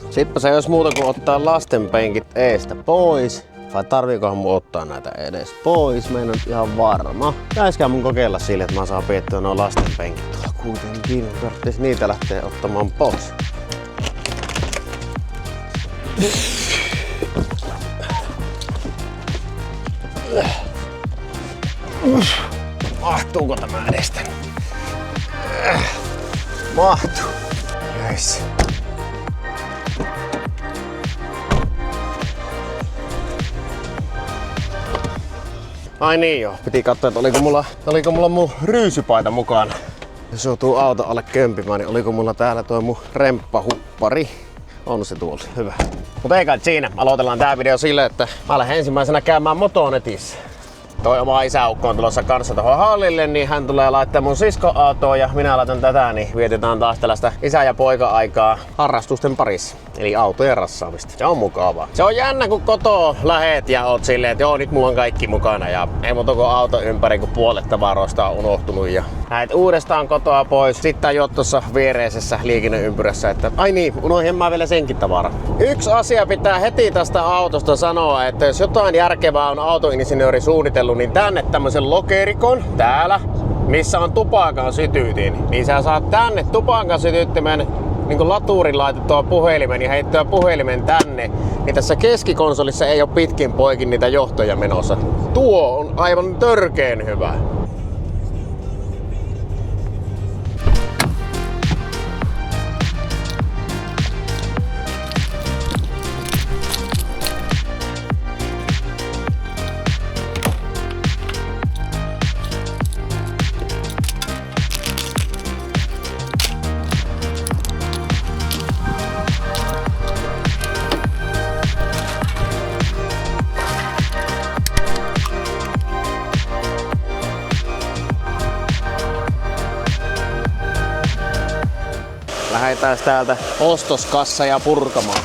Sitpä se jos muuta kuin ottaa lastenpenkit eestä pois. Vai tarviikohan mun ottaa näitä edes pois? Mä en ole ihan varma. Pitäisikään mun kokeilla sille, että mä saan piettyä nuo lastenpenkit tuolla kuitenkin. Tarvittais niitä lähteä ottamaan pois. Mahtuuko tämä edestä? Mahtuu. Yes. Ai niin joo, piti katsoa, että oliko mulla mun ryysypaita mukana. Jos joutuu auto alle kömpimään, niin oliko mulla täällä toi mun remppahuppari. On se tuolla, hyvä. Mut ei kai siinä, aloitellaan tää video silleen, että mä lähden ensimmäisenä käymään Motonetissä. Toi oma isäukko on tulossa kanssa tohon hallille, niin hän tulee laittaa mun siskon autoon ja minä laitan tätä, niin vietetään taas tällaista isä- ja poika-aikaa harrastusten parissa. Eli autojen rassaamista. Se on mukavaa. Se on jännä, kun kotoa lähet ja oot silleen, että joo, nyt mulla on kaikki mukana ja ei muuta kuin auto ympäri, kun puolet tavaroista on unohtunut ja lähet uudestaan kotoa pois. Sitten juot tuossa viereisessä liikenneympyrässä, että ai niin, unohdin mä vielä senkin tavaran. Yksi asia pitää heti tästä autosta sanoa, että jos jotain järkevää on autoinsinööri suunnitellut, niin tänne tämmösen lokerikon täällä, missä on tupakan sytytin, niin sä saat tänne tupakan sytyttimen niin laturin laitettua puhelimen ja heittää puhelimen tänne, niin tässä keskikonsolissa ei ole pitkin poikin niitä johtoja menossa. Tuo on aivan törkeen hyvä. Lähdetään täältä ostoskassaja purkamaan.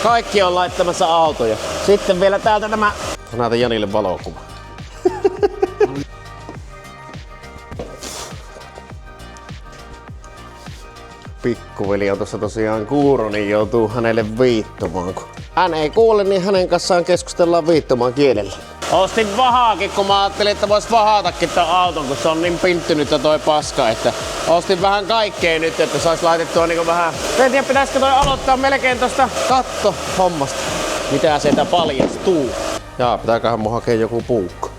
Kaikki on laittamassa autoja. Sitten vielä täältä nämä... Näytän Janille valokuva. Pikkuveli on tuossa tosiaan kuuro, niin joutuu hänelle viittomaan. Kun hän ei kuule, niin hänen kanssaan keskustellaan viittomaan kielellä. Ostin vahaakin, kun mä ajattelin, että vois vahatakin tän auton, kun se on niin pinttynyttä toi paska, että ostin vähän kaikkea nyt, että sais laitettua niinku vähän... En tiedä, pitäisikö toi aloittaa melkein tosta kattohommasta. Mitä sieltä paljastuu? Jaa, pitääköhän mun hakea joku puukko.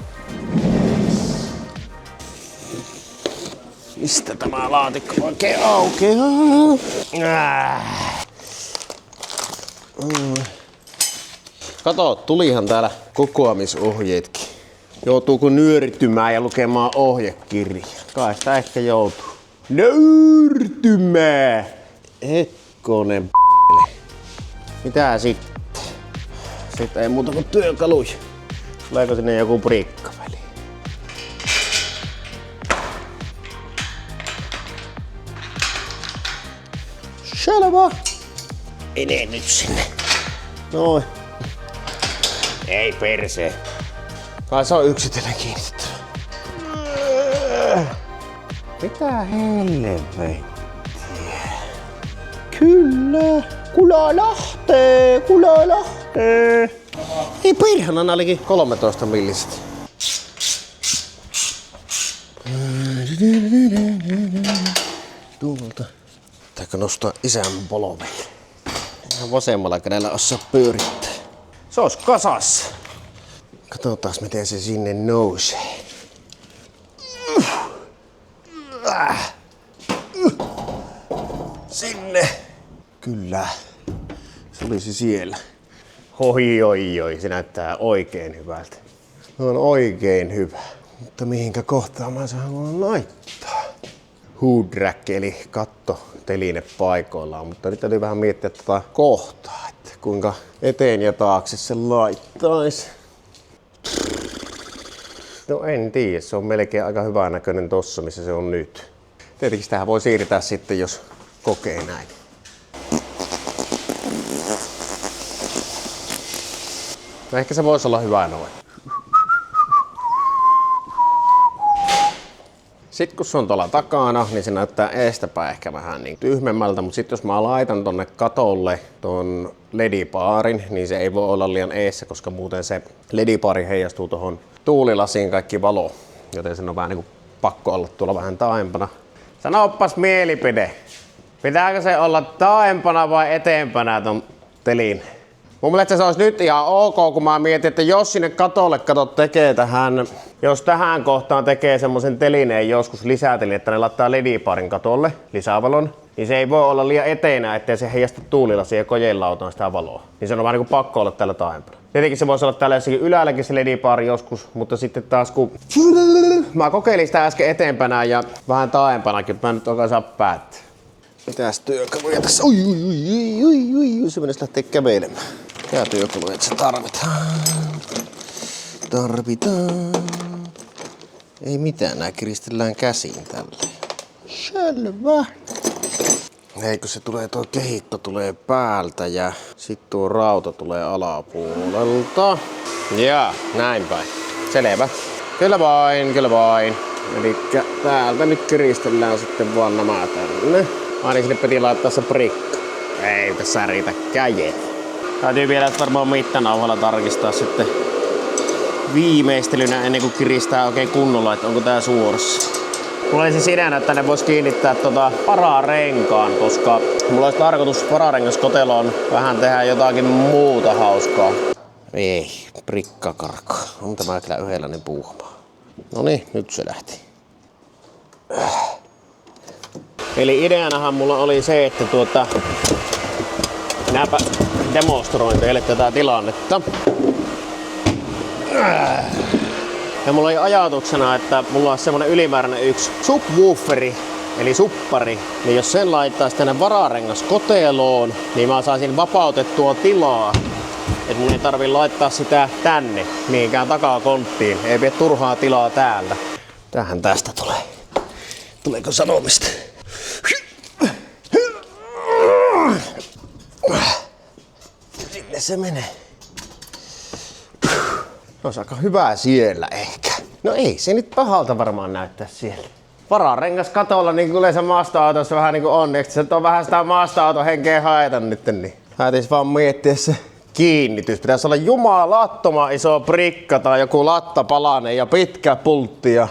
Mistä tämä laatikko oikein aukeaa? Kato, tulihan täällä kokoamisohjeetkin. Joutuuko nyörtymään ja lukemaan ohjekirjaa? Kai sitä ehkä joutuu. Nöyrtymään! Hetkonen Mitä sitten? Sitten ei muuta kuin työkaluja. Tuleeko sinne joku priikka väliin? Selvä! Mene nyt sinne. Noin. Ei persee. Kai se on yksitellen kiinnitettävä. Mitä helvettiä? Kyllä. Kula lähtee, kula lähtee. Ei perhana, nää olikin 13 milliset. Tuolta. Pitääkö nostaa isän polvelle? Ihan vasemmalla kädellä osaa pyörittää. Se olisi kasassa. Katsotaan miten se sinne nousee. Sinne. Kyllä. Se olisi siellä. Oi, se näyttää oikein hyvältä. Se on oikein hyvä. Mutta mihinkä kohtaan mä saan laittaa? Hood rack eli kattoteline paikoillaan, mutta nyt täytyy vähän miettiä tätä kohtaa, että kuinka eteen ja taakse se laittaisi. No en tiedä, se on melkein aika hyvän näköinen tossa, missä se on nyt. Tietenkin tähän voi siirtää sitten, jos kokee näin. No ehkä se voisi olla hyvä noin. Sitten kun se on tuolla takana, niin se näyttää eestäpäin ehkä vähän niin tyhmemmältä, mutta sitten jos mä laitan tonne katolle ton ledipaarin, niin se ei voi olla liian eessä, koska muuten se ledipaari heijastuu tuohon tuulilasiin kaikki valo, joten sen on vähän niinku pakko olla tuolla vähän taaempana. Sanopas mielipide. Pitääkö se olla taaempana vai eteenpänä ton telin? Mun mielestä se olisi nyt ihan ok, kun mä mietin, että jos sinne katolle tekee tähän, jos tähän kohtaan tekee semmosen telineen joskus lisätelin, että ne laittaa ledipaarin katolle lisävalon, niin se ei voi olla liian eteenä, ettei se heijasta tuulilasiin ja kojelautaan sitä valoa. Niin se on vaan niinku pakko olla täällä taaempana. Tietenkin se voisi olla täällä jossakin ylälläkin se ledipaari joskus, mutta sitten taas kun mä kokeilin sitä äsken eteenpänä ja vähän taaempanakin, mä nyt oikein saa päättää. Mitäs työkaluja tässä? Ui, se menisi lähteä kävelemään. Tää työkaluja se tarvitaan. Ei mitään, nää kiristellään käsiin tälleen. Selvä. Eikö se tulee, tuo kehitto tulee päältä ja sit tuo rauta tulee alapuolelta. Ja näin päin. Selvä. Kyllä vain. Elikkä täältä nyt kiristellään sitten vaan nämä tänne. Aina sinne piti laittaa se prikka. Ei tässä riitä käjet. Täytyy vielä varmaan mittanauhalla tarkistaa sitten viimeistelynä ennen kuin kiristää oikein kunnolla, että onko tää suorassa. Mulla olisi idea, että ne vois kiinnittää vararenkaan, koska mulla olisi tarkoitus vararengaskoteloon vähän tehdä jotakin muuta hauskaa. Ei, prikka karkaa. On tämä kyllä yhdelläinen puuhamaa. Noniin, nyt se lähti. Eli ideanahan mulla oli se, että minäpä demonstroin teille tätä tilannetta. Ja mulla oli ajatuksena, että mulla on semmonen ylimääräinen yksi subwooferi, eli suppari, niin jos sen laittaisi tänne vararengaskoteloon, niin mä saisin vapautettua tilaa. Et mun ei tarvi laittaa sitä tänne, mihinkään takakonttiin. Ei vie turhaa tilaa täältä. Tähän tästä tulee. Tuleeko sanomista? Sinne se menee. Olisi aika hyvää siellä ehkä. No ei se nyt pahalta varmaan näyttää siellä. Vararengas katolla niin kuin yleensä maastoautossa vähän niin kuin on. Eikö se on vähän sitä maastoauton henkeä haeta nyt? Niin. Täytyisi vaan miettiä se kiinnitys. Pitäisi olla jumalattoman iso prikka tai joku lattapalanen ja pitkä pultti. Ja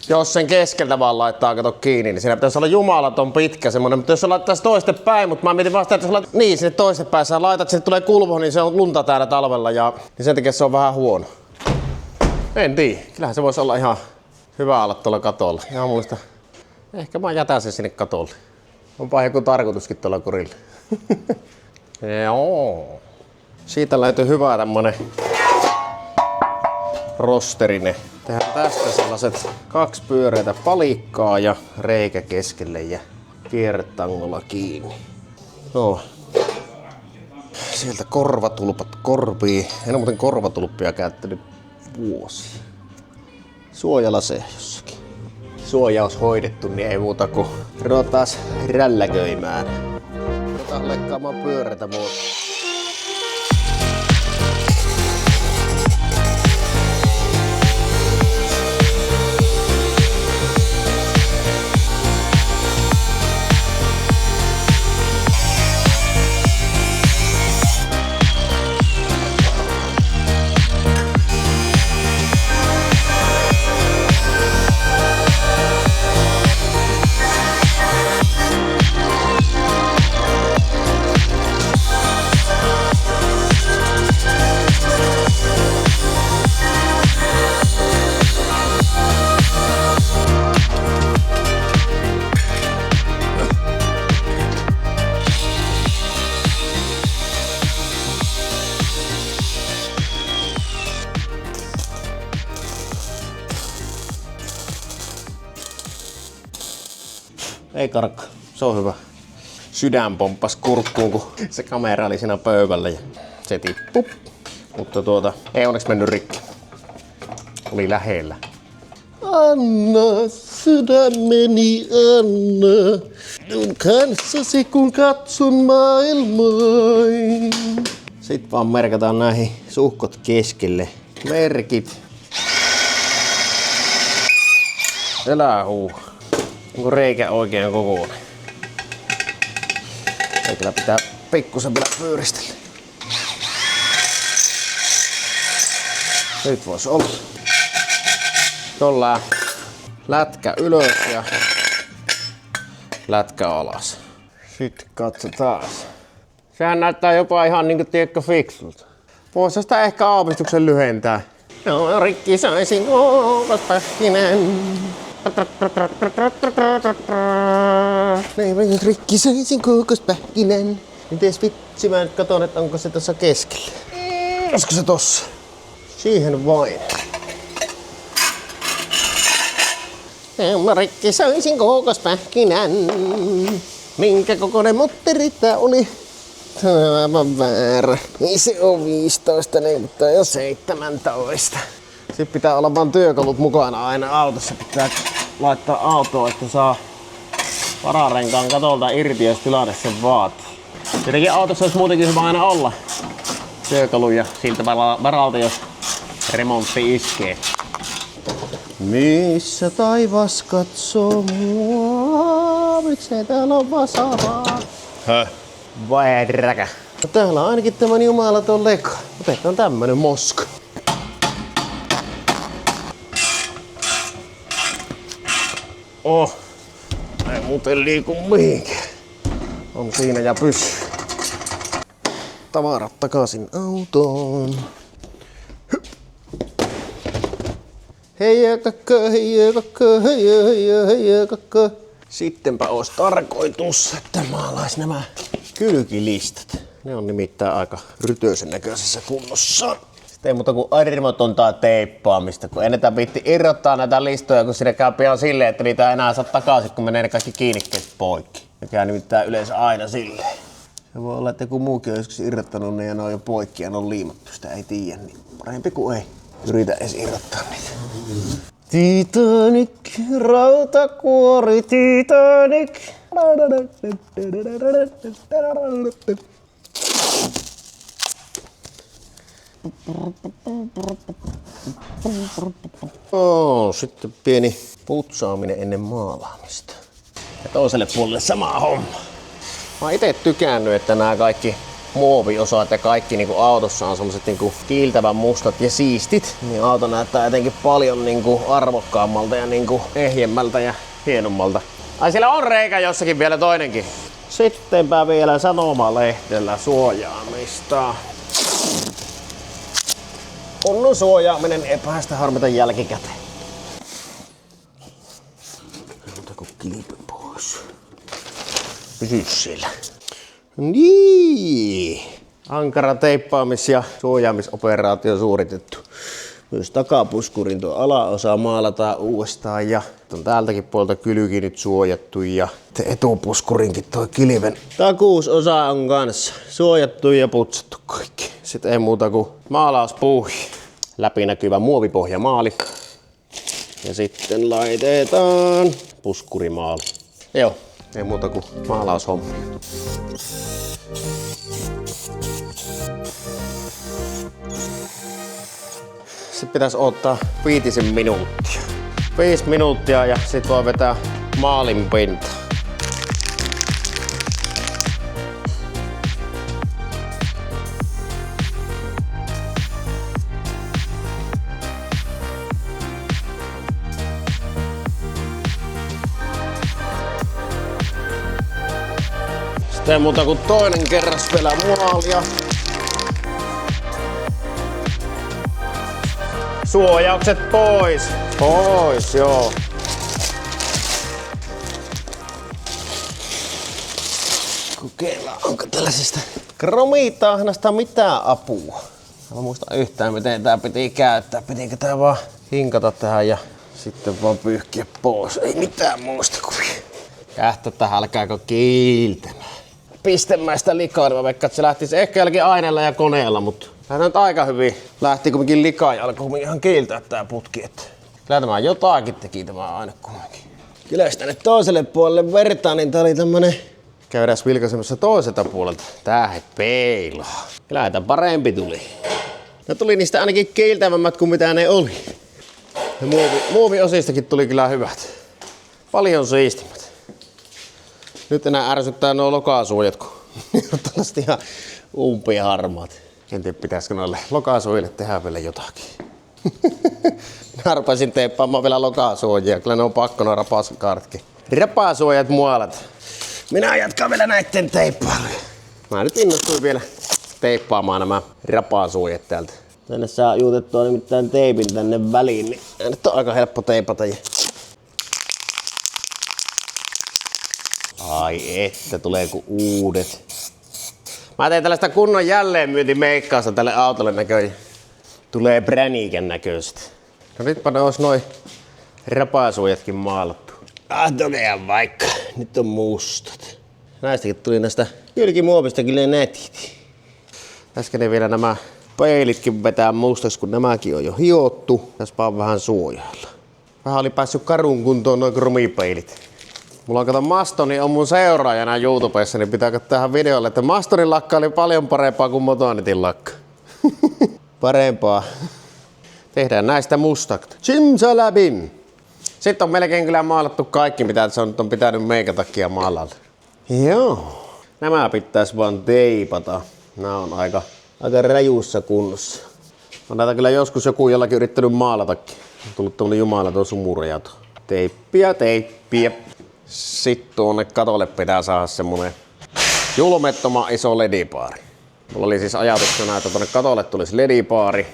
jos sen keskeltä vaan laittaa kato kiinni, niin siinä pitäisi olla jumalaton pitkä semmonen. Mutta jos se laittaisi toiste päin, mutta mä mietin vasta, että jos niin sinne toiste päin sä laitat, sinne tulee kulvo, niin se on lunta täällä talvella ja niin sen takia se on vähän huono. En tiedä. Kyllähän se voisi olla ihan hyvä olla tuolla katolla. Ihan muista. Ehkä mä jätän sen sinne katolle. Onpa joku tarkoituskin tuolla kurilla. Joo. Siitä löytyy hyvä tämmönen rosterine. Tehdään tästä sellaiset 2 pyöreitä palikkaa ja reikä keskelle ja kierretangolla kiinni. No. Sieltä korvatulpat korpii. En ole muuten korvatulppia käyttänyt vuosia. Suojalaseja jossakin. Suojaus hoidettu, niin ei muuta kuin ruvetaan rälläköimään. Ruvetaan leikkaamaan pyöreitä muuta. Ei karkka, se on hyvä. Sydän pomppas kurkkuun, kun se kamera oli siinä pöydällä ja se tippui. Mutta ei onneksi mennyt rikki. Oli lähellä. Anna, sydämeni anna, mun kanssasi kun katson maailmoin. Sitten vaan merkataan näihin suhkot keskelle merkit. Elää huu. Onko reikä oikein kokoinen? Reikällä pitää pikkusen vielä pyöristellä. Nyt vois olla. Tuolla lätkä ylös ja lätkä alas. Sitten katsotaan. Sehän näyttää jopa ihan niinku tiekkä fiksulta. Voisi sitä ehkä aavistuksen lyhentää. No rikki saisin koukos pähkinän. Rikki saisin koukos pähkinän. Mites vitsi mä nyt katon, että onko se tossa keskellä. Olisiko se tossa? Siihen vain. Mä rikki saisin koukos pähkinän. Minkä kokoinen mutteri tää oli? Tämä on aivan väärä. Ei se oo 15, niin tää on 17. Sitten pitää olla vaan työkalut mukana aina autossa. Pitää laittaa autoon, että saa vararenkaan katolta irti, jos tilanne sen vaatii. Tietenkin autossa olisi muutenkin hyvä aina olla työkaluja siltä varalta, jos remontti iskee. Missä taivas katsoo mua? Miksei täällä on vasaraa? Höh? Vääräkä. No täällä on ainakin tämän jumalaton leka. Otetaan tämmönen moska. Oh, ei muuten liiku mihinkään. On siinä ja pysyy. Tavarat takaisin autoon. Heijä kakka, heijä kakka, heijä kakka. Sittenpä olisi tarkoitus, että maalais nämä kylkilistat. Ne on nimittäin aika rytöisen näköisessä kunnossa. Sitten ei muuta kuin armotonta teippaamista, kun ei näitä viitti irrottaa näitä listoja, kun siinä käy pian silleen, että niitä ei enää saa takaisin, kun menee ne kaikki kiinnikkeet poikki. Ne käy nimittäin yleensä aina silleen. Se voi olla, että joku muukin on joskus irrottanut ne ja ne on jo poikki ja ne on liimattu. Sitä ei tiedä, niin parempi kuin ei. Yritä edes irrottaa niitä. Titanic, rautakuori, Titanic. Sitten pieni putsaaminen ennen maalaamista. Ja toiselle puolelle sama homma. Mä oon ite tykännyt, että nämä kaikki muoviosat ja kaikki niinku autossa on semmoset niinku kiiltävän mustat ja siistit. Niin auto näyttää jotenkin paljon niinku arvokkaammalta ja niinku ehjemmältä ja hienommalta. Ai siellä on reikä jossakin vielä toinenkin. Sittenpä vielä sanomalehdellä suojaamista. Kunnon suojaaminen ei päästä harmita jälkikäteen. Ota kun kilpi pois. Pysy siellä. Niin. Ankara teippaamis- ja suojaamisoperaatio suoritettu. Myös takapuskurin tuo alaosa maalataan uudestaan ja täältäkin puolta kylykin nyt suojattu ja etupuskurinkin tuo kilven takuusosa on kanssa suojattu ja putsattu kaikki. Sitten ei muuta kuin maalauspuuhi. Läpinäkyvä muovipohjamaali. Ja sitten laitetaan puskurimaali. Joo, ei muuta kuin maalaushommi. Sitten pitäisi odottaa 5 minuuttia. 5 minuuttia ja sit voi vetää maalin pintaan. Sitten ei muuta kuin toinen kerras vielä maalia. Suojaukset pois. Pois, joo. Kokeillaan, onko tällaisesta kromitahnasta mitään apua. Mä muista yhtään, miten tää piti käyttää. Pitikö tää vaan hinkata tähän ja sitten vaan pyyhkiä pois. Ei mitään muistikuvia. Kähtö tähän, alkaako kiiltämään. Pistemäistä likaa, mä veikkaan, että se lähtisi ehkä jälkeen aineella ja koneella, mutta lähtee nyt aika hyvin. Lähti kumminkin likaa ja alkoi ihan kiiltää tää putki. Että kyllä tämä jotakin teki tämä aine kumminkin. Kyllä jos tänne toiselle puolelle vertaa, niin tää oli tämmönen. Käydään vilkaisemassa toiselta puolelta. Tää ei peilaa. Kyllä tää parempi tuli. Ne tuli niistä ainakin kiiltävämmät kuin mitä ne oli. Ja muoviosistakin tuli kyllä hyvät. Paljon siistimmät. Nyt enää ärsyttää nuo lokasuojat, kun ne on tällaiset ihan umpiharmaat. En tiedä, pitäisikö noille lokasuojille tehdä vielä jotakin. Mä rupesin teippaamaan vielä lokasuojia. Kyllä ne on pakko nuo rapasuojatkin. Rapasuojat muualat. Minä jatkan vielä näitten teippailuja. Mä nyt innostuin vielä teippaamaan nämä rapasuojat täältä. Tänne saa juutettua nimittäin teipin tänne väliin, niin nyt on aika helppo teipata. Ai että, tulee kuin uudet. Mä tein tällaista kunnon jälleenmyyntimeikkausta tälle autolle näköjään. Tulee bräniikän näköistä. No nytpä ne ois noi rapasuojatkin maalattu. Tokea vaikka. Nyt on mustat. Näistäkin tuli näistä kylkimuovista kyllä nätit. Äsken ne vielä nämä peilitkin vetää mustaksi, kun nämäkin on jo hiottu. Täspä on vähän suojailla. Vähän oli päässyt karun kuntoon noin kromipeilit. Mulla on kato Mastoni on mun seuraajana YouTubessa, niin pitää katsoa tähän videolle, että Mastonin lakka oli paljon parempaa kuin Motonetin lakka. Parempaa. Tehdään näistä mustaksi. Simsalabim! Sitten on melkein kyllä maalattu kaikki, mitä se on pitänyt meikatakia maalalla. Joo. Nämä pitäis vaan teipata. Nämä on aika rajussa kunnossa. On näitä kyllä joskus joku jollakin yrittänyt maalatakin. On tullut tämmönen jumalaton sumurajato. Teippiä. Sitten tuonne katolle pitää saada semmonen julmettoman iso ledipaari. Mulla oli siis ajatuksena, että tuonne katolle tulisi ledipaari.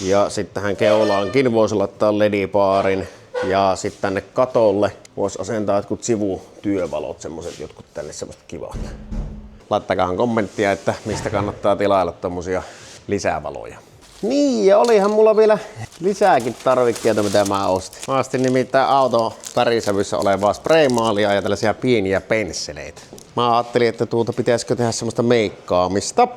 Ja sitten tähän keulaankin voisi laittaa ledipaarin. Ja sitten tänne katolle voisi asentaa jotkut sivutyövalot, semmoset jotkut tänne semmoset kivat. Laittakaa kommenttia, että mistä kannattaa tilailla tommosia lisävaloja. Niin, ja olihan mulla vielä lisääkin tarvikkeita, mitä mä ostin. Mä ostin nimittäin auton värisävyssä olevaa spraymaalia ja tällaisia pieniä pensseleitä. Mä ajattelin, että pitäisikö tehdä semmoista meikkaamista.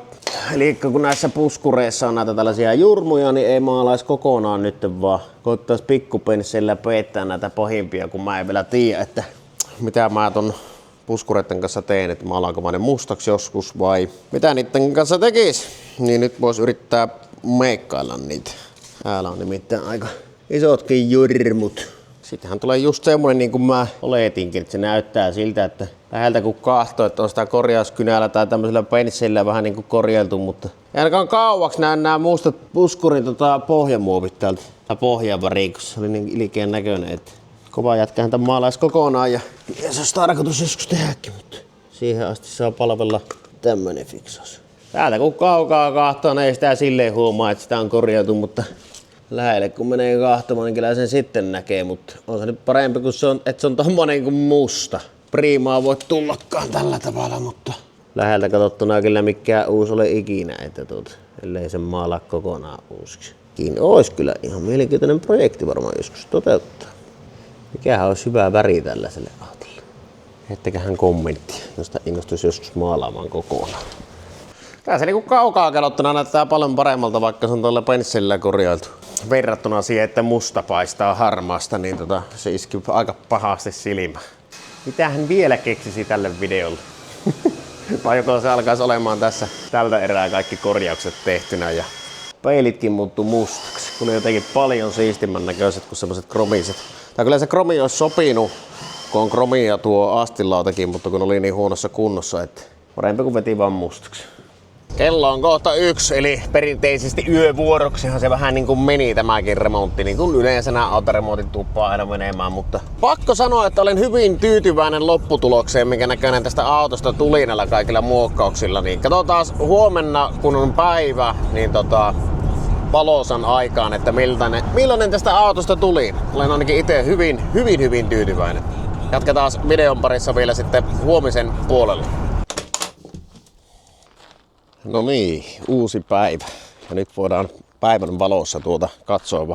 Eli kun näissä puskureissa on näitä tällaisia jurmuja, niin ei maalais kokonaan nyt, vaan koittais pikkupenssillä peittää näitä pahimpia, kun mä en vielä tiedä, että mitä mä ton puskureiden kanssa teen, että maalaanko mä ne mustaksi joskus vai mitä niiden kanssa tekis. Niin nyt vois yrittää meikkailla niitä. Täällä on nimittäin aika isotkin jurmut. Sittenhän tulee just semmonen niin kuin mä oletinkin, että se näyttää siltä, että läheltä kun kahtoo, että on sitä korjauskynällä tai tämmöisellä pensseillä vähän niin kuin korjailtu, mutta ei ainakaan kauaksi näe nämä mustat puskurin pohjamuovit täältä. Tai pohjavarikossa. Se oli niin ilkeän näköinen, että kova jätkähän tämän maalaisi kokonaan ja se olisi tarkoitus joskus tehdäkin, mutta siihen asti saa palvella tämmönen fiksaus. Täältä kun kaukaa kahtoo, niin ei sitä silleen huomaa, että sitä on korjautu, mutta lähelle kun menee kahtomaan, niin kyllä sen sitten näkee, mutta on se nyt parempi, kuin se on, että se on tommonen kuin musta. Priimaa voi tullakaan tällä tavalla, mutta läheltä katsottuna kyllä mikään uusi ole ikinä, että ellei sen maalaa kokonaan uusiksi. Ois kyllä ihan mielenkiintoinen projekti varmaan joskus toteuttaa. Mikähän olisi hyvä väri tällaiselle autolle? Heittäköhän kommenttia, josta innostuisi joskus maalaamaan kokonaan. Tää se niinku kaukaa katsottuna näyttää paljon paremmalta, vaikka se on tuolla pensselillä korjailtu. Verrattuna siihen, että musta paistaa harmaasta, niin se iski aika pahasti silmään. Mitä hän vielä keksisi tälle videolle? Vai joko se alkaisi olemaan tässä tältä erää kaikki korjaukset tehtynä ja peilitkin muuttuu mustaksi. Kun ne jotenkin paljon siistimän näköiset kuin semmoset kromiset. Tai kyllä se kromi olisi sopinut, kun on kromia tuo astilautakin, mutta kun oli niin huonossa kunnossa, että parempi kuin veti vaan mustaksi. Kello on kohta 1, eli perinteisesti yövuoroksihan se vähän niin kuin meni tämäkin remontti, niin kuin yleensä nämä autoremontit tuppaa aina menemään, mutta pakko sanoa, että olen hyvin tyytyväinen lopputulokseen, minkä näköinen tästä autosta tuli näillä kaikilla muokkauksilla. Niin katsotaan huomenna, kun on päivä, niin valosan aikaan, että millainen tästä autosta tuli. Olen ainakin itse hyvin tyytyväinen. Jatketaan videon parissa vielä sitten huomisen puolella. No niin, uusi päivä. Ja nyt voidaan päivän valossa katsoa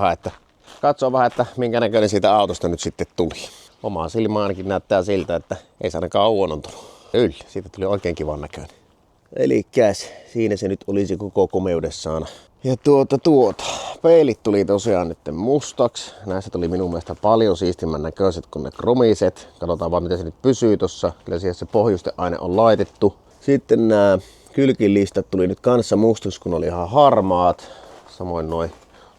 vähän, että minkä näköinen siitä autosta nyt sitten tuli. Omaa silmää ainakin näyttää siltä, että ei se ainakaan huonontunut. Kyllä, siitä tuli oikein kivan näköinen. Elikkäs, siinä se nyt olisi koko komeudessaan. Ja peilit tuli tosiaan nyt mustaksi. Näissä tuli minun mielestä paljon siistimän näköiset kuin ne kromiset. Katsotaan vaan miten se nyt pysyy tossa. Kyllä siihen se pohjusteaine on laitettu. Sitten nämä kylkilistat tuli nyt kanssa mustaksi, kun oli ihan harmaat. Samoin noi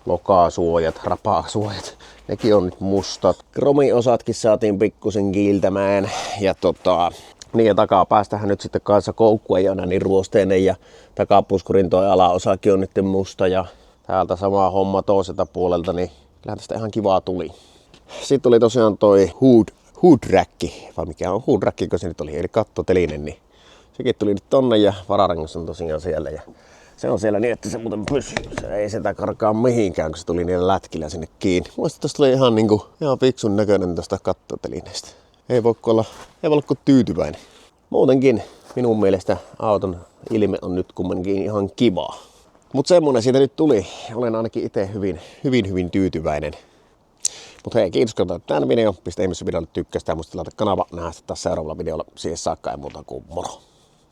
lokasuojat, rapasuojat. Nekin on nyt mustat. Kromiosatkin saatiin pikkusen kiiltämään. Ja niiden takapäästähän nyt sitten kanssa koukku ei ole niin ruosteinen ja takapuskurin toi alaosakin on nyt musta ja täältä sama homma toiselta puolelta, niin kyllähän tästä ihan kivaa tuli. Sitten tuli tosiaan toi hood rack, vai mikä on hood rack, kun se nyt oli, eli kattoteline, niin sekin tuli nyt tonne ja vararengas on tosiaan siellä ja se on siellä niin, että se muuten pysyy. Se ei sitä karkaa mihinkään, kun se tuli niillä lätkillä sinne kiinni. Muista tosta tuli ihan fiksun näköinen tästä kattotelineestä. Ei voi olla kuin tyytyväinen. Muutenkin minun mielestä auton ilme on nyt kumminkin ihan kivaa. Mutta semmonen siitä nyt tuli. Olen ainakin itse hyvin tyytyväinen. Mutta hei, kiitos kun olet tämän videon. Pistä ihmeessä videolle tykkästä ja muista laita kanava. Nähdään taas seuraavalla videolla. Siihen saakka ei muuta kuin moro.